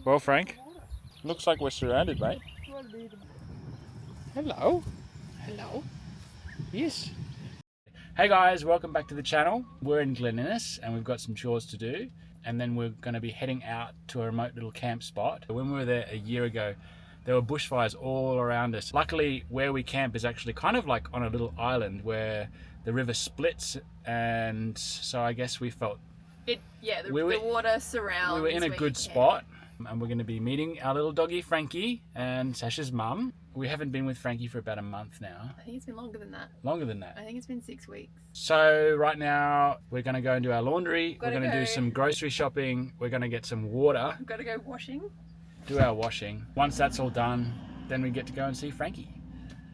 Well, Frank, looks like we're surrounded, mate. Hello. Hello. Yes. Hey guys, welcome back to the channel. We're in Glen Innes and we've got some chores to do, and then we're going to be heading out to a remote little camp spot. When we were there a year ago, there were bushfires all around us. Luckily, where we camp is actually kind of like on a little island where the river splits, and so I guess we felt the water surrounds. We were in a good spot, and we're going to be meeting our little doggy Frankie and Sasha's mum. We haven't been with Frankie for about a month now. I think it's been longer than that. Longer than that? I think it's been 6 weeks. So right now we're going to go and do our laundry. We're going to do some grocery shopping. We're going to get some water. We've got to go washing. Do our washing. Once that's all done, then we get to go and see Frankie.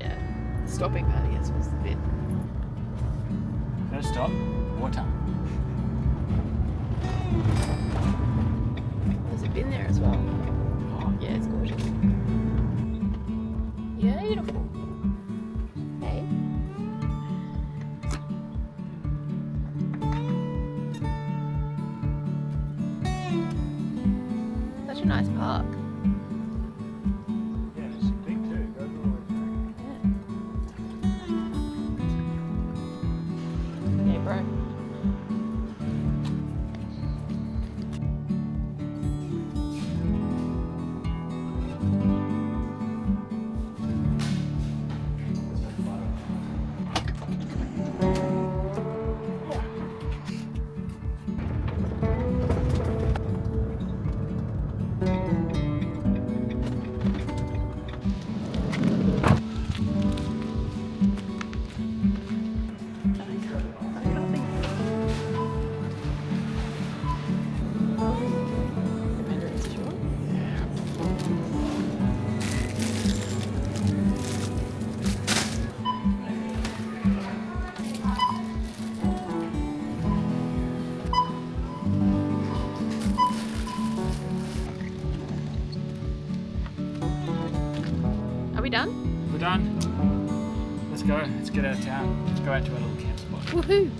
Yeah, the stopping part, I guess, was the bit. First stop, water. Has it been there as well? Oh, yeah, it's gorgeous. Beautiful. Hey. Such a nice park. Yeah, it's big too. Goes all the way through. Yeah, bro. Are we done? We're done. Let's go. Let's get out of town. Let's go out to our little camp spot. Woohoo!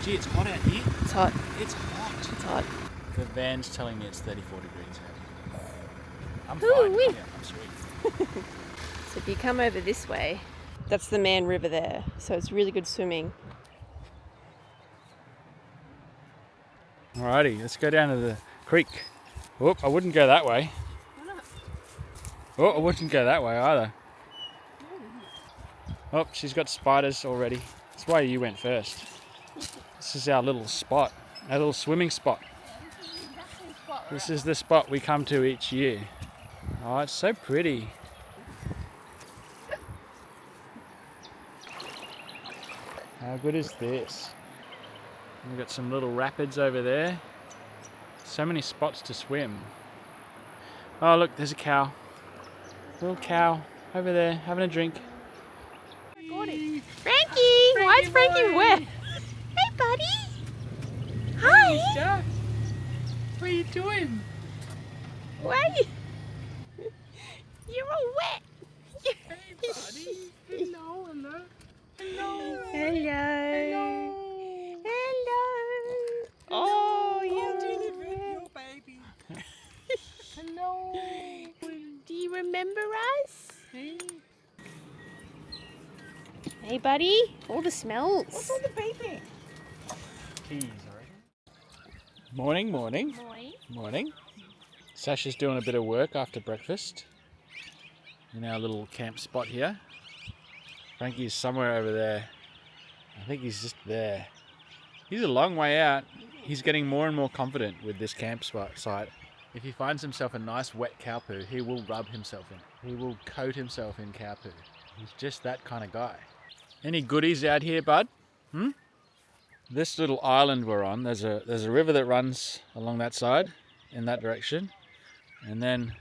Gee, it's hot out here. It's hot. It's hot. It's hot. The van's telling me it's 34 degrees out here. I'm Ooh, fine. Yeah, I'm sweet. So if you come over this way, that's the Mann River there. So it's really good swimming. Alrighty, let's go down to the creek. Oh, I wouldn't go that way. Why not? Oh, I wouldn't go that way either. Oh, she's got spiders already. That's why you went first. This is our little spot, our little swimming spot. This is the spot we come to each year. Oh, it's so pretty. How good is this? We've got some little rapids over there. So many spots to swim. Oh look, there's a cow. Little cow over there having a drink. Frankie! Why is Frankie wet? Hey, buddy! Hi! What are you doing? Why? You're all wet! Hey buddy! Hello, hello. Hello. Hello! Hello. Oh, you're Your baby. Hello. Do you remember us? Hey. Hey, buddy. All the smells. What's all the baby? Keys, I reckon. Morning, morning. Morning. Morning. Sasha's doing a bit of work after breakfast in our little camp spot here. Frankie's somewhere over there I think he's just there. He's a long way out. He's getting more and more confident with this campsite. If he finds himself a nice wet cow poo, he will rub himself in it. He will coat himself in cow poo. He's just that kind of guy. Any goodies out here, bud? This little island we're on, there's a river that runs along that side, in that direction. And then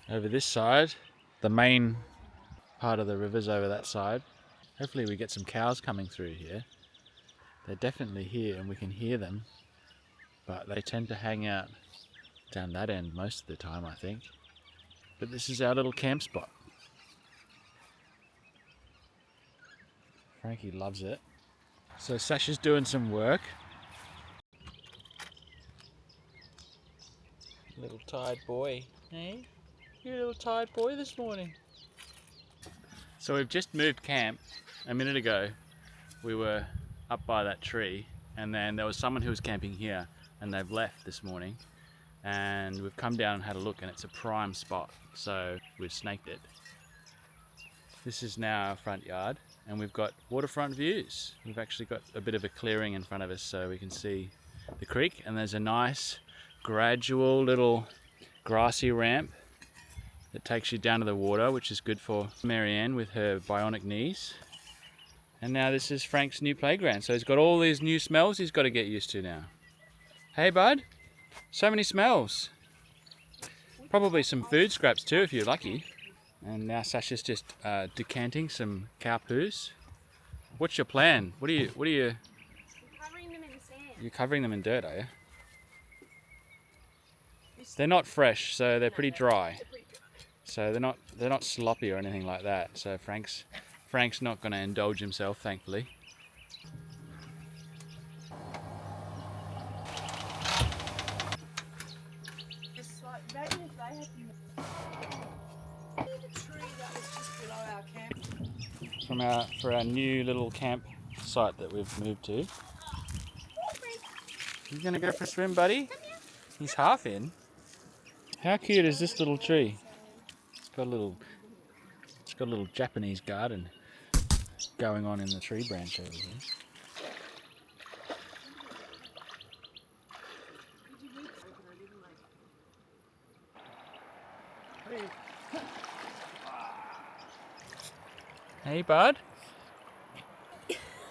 over this side, the main part of the river's over that side. Hopefully we get some cows coming through here. They're definitely here and we can hear them, but they tend to hang out down that end most of the time, I think. But this is our little camp spot. Frankie loves it. So Sasha's doing some work. Little tired boy. Hey? You're a little tired boy this morning. So we've just moved camp a minute ago. We were up by that tree and then there was someone who was camping here and they've left this morning. And we've come down and had a look and it's a prime spot. So we've snaked it. This is now our front yard and we've got waterfront views. We've actually got a bit of a clearing in front of us so we can see the creek, and there's a nice gradual little grassy ramp that takes you down to the water, which is good for Marianne with her bionic knees. And now this is Frank's new playground. So he's got all these new smells he's got to get used to now. Hey bud, so many smells. Probably some food scraps too if you're lucky. And now Sasha's just decanting some cow poos. What's your plan? What are you? I'm covering them in sand. You're covering them in dirt, are you? They're not fresh, so they're pretty dry. So they're not sloppy or anything like that. So Frank's not going to indulge himself, thankfully. It's like, imagine if they had the tree that was just below our camp. For our new little camp site that we've moved to. You gonna go for a swim, buddy? He's half in. How cute is this little tree? It's got a little Japanese garden going on in the tree branch over here. Hey bud.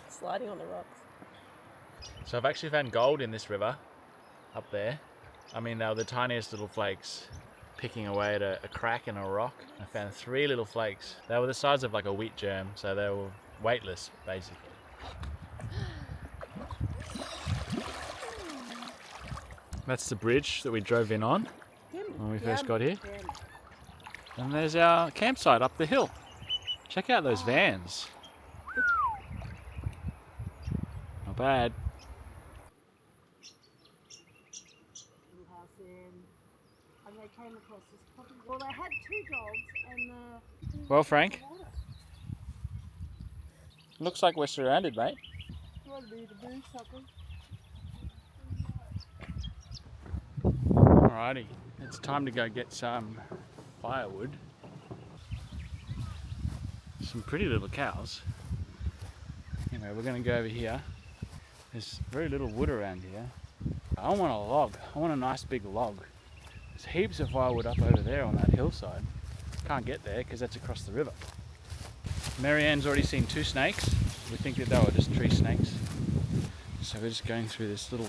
Sliding on the rocks. So I've actually found gold in this river up there. I mean, they were the tiniest little flakes picking away at a crack in a rock. I found 3 little flakes. They were the size of like a wheat germ, so they were weightless basically. That's the bridge that we drove in on when we first got here. And there's our campsite up the hill. Check out those vans. Not bad. And they came across this puppy. Well, they had 2 dogs and Well, Frank, looks like we're surrounded, mate. Alrighty, it's time to go get some firewood. Some pretty little cows. Anyway, we're going to go over here. There's very little wood around here. I want a log. I want a nice big log. There's heaps of firewood up over there on that hillside. Can't get there because that's across the river. Marianne's already seen 2 snakes. We think that they were just tree snakes. So we're just going through this little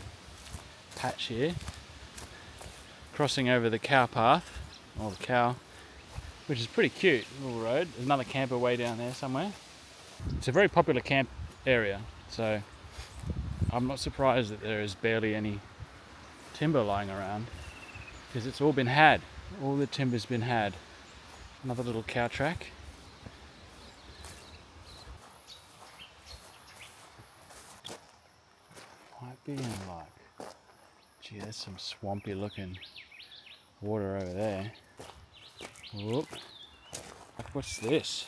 patch here, crossing over the cow path, or the cow, which is pretty cute little road. There's another camper way down there somewhere. It's a very popular camp area, so I'm not surprised that there is barely any timber lying around because it's all been had. All the timber's been had. Another little cow track. Might be in like, gee, there's some swampy looking water over there. Whoop. What's this?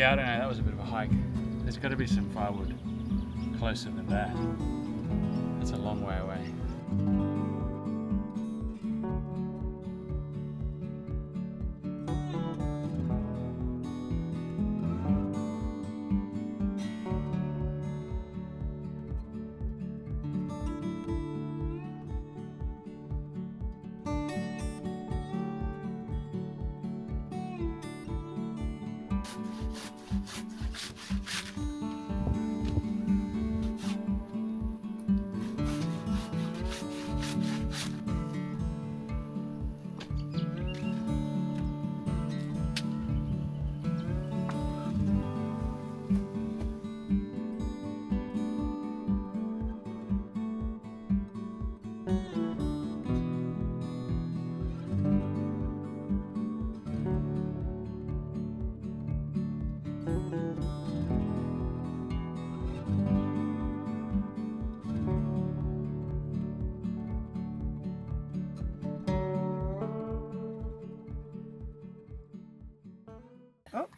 Yeah, I don't know, that was a bit of a hike. There's got to be some firewood closer than that. That's a long way away.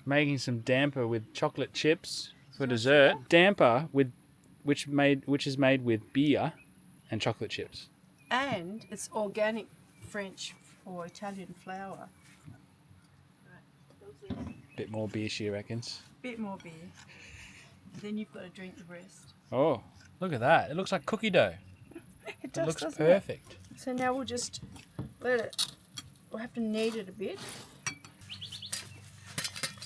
Making some damper with chocolate chips for dessert. Damper with which is made with beer and chocolate chips. And it's organic French or Italian flour. Bit more beer, she reckons. Bit more beer. Then you've got to drink the rest. Oh, look at that! It looks like cookie dough. It does, looks doesn't perfect. it? So now we'll just let it. We'll have to knead it a bit.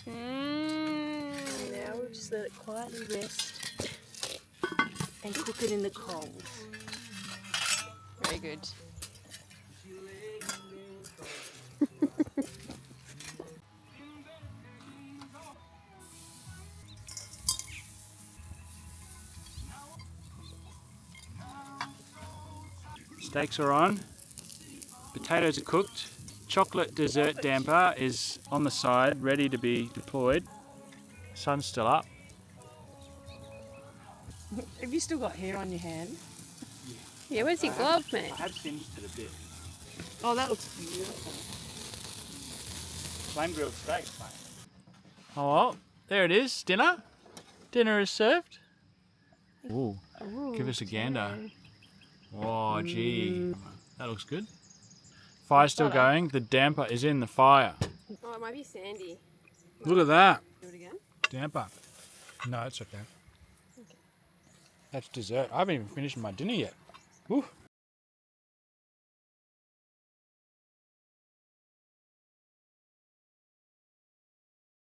And now we'll just let it quietly rest and cook it in the coals. Very good. Steaks are on. Potatoes are cooked. Chocolate dessert damper is on the side, ready to be deployed. Sun's still up. Have you still got hair on your hand? Yeah, where's your glove, mate? I have singed it a bit. Oh, that looks beautiful. Flame grilled steaks, mate. Oh well, there it is. Dinner. Dinner is served. Ooh, give us a gander. Oh, gee. That looks good. Fire's still going. The damper is in the fire. Oh, it might be sandy. Look at that. Do it again. Damper. No, it's okay. That's dessert. I haven't even finished my dinner yet. Woo.